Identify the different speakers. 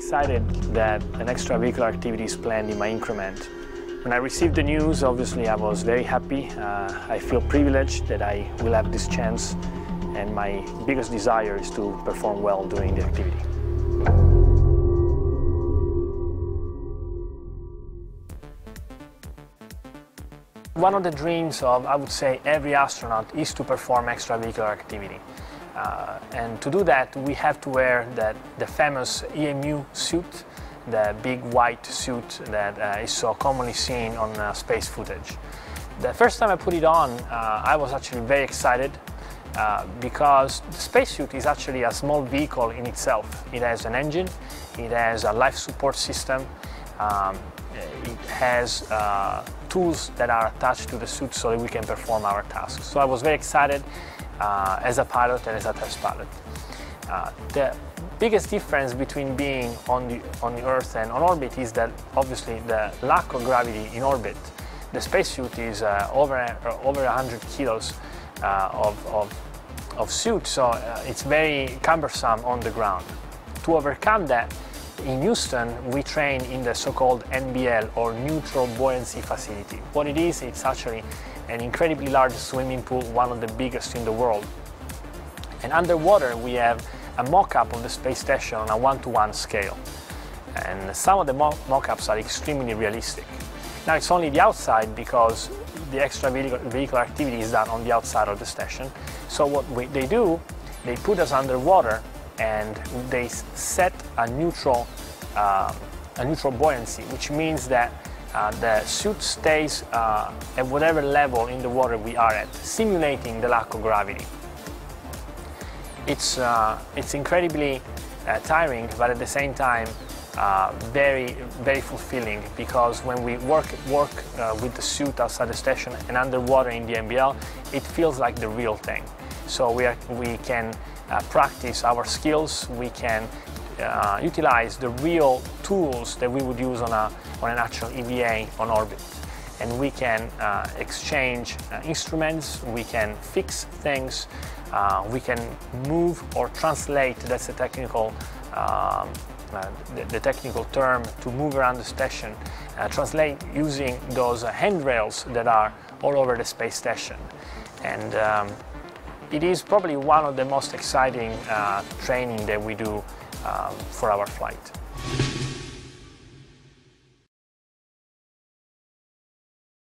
Speaker 1: excited that an extravehicular activity is planned in my increment. When I received the news, obviously I was very happy. I feel privileged that I will have this chance, and my biggest desire is to perform well during the activity. One of the dreams of, I would say, every astronaut is to perform extravehicular activity. And to do that, we have to wear the famous EMU suit, the big white suit that is so commonly seen on space footage. The first time I put it on, I was actually very excited because the spacesuit is actually a small vehicle in itself. It has an engine, it has a life support system, it has tools that are attached to the suit so that we can perform our tasks. So I was very excited as a pilot and as a test pilot. The biggest difference between being on the Earth and on orbit is that obviously the lack of gravity in orbit. The spacesuit is over 100 kilos of suit, so it's very cumbersome on the ground. To overcome that, in Houston, we train in the so-called NBL, or Neutral Buoyancy Facility. What it is, it's actually an incredibly large swimming pool, one of the biggest in the world. And underwater, we have a mock-up of the space station on a 1-to-1 scale. And some of the mock-ups are extremely realistic. Now, it's only the outside because the extravehicular activity is done on the outside of the station. So what they do, they put us underwater and they set a neutral buoyancy, which means that the suit stays at whatever level in the water we are at, simulating the lack of gravity. It's incredibly tiring, but at the same time very, very fulfilling, because when we work with the suit outside the station and underwater in the NBL, it feels like the real thing. So we can practice our skills, we can utilize the real tools that we would use on an actual EVA on orbit. And we can exchange instruments, we can fix things, we can move or translate, that's the technical term, to move around the station, translate using those handrails that are all over the space station. And it is probably one of the most exciting training that we do for our flight.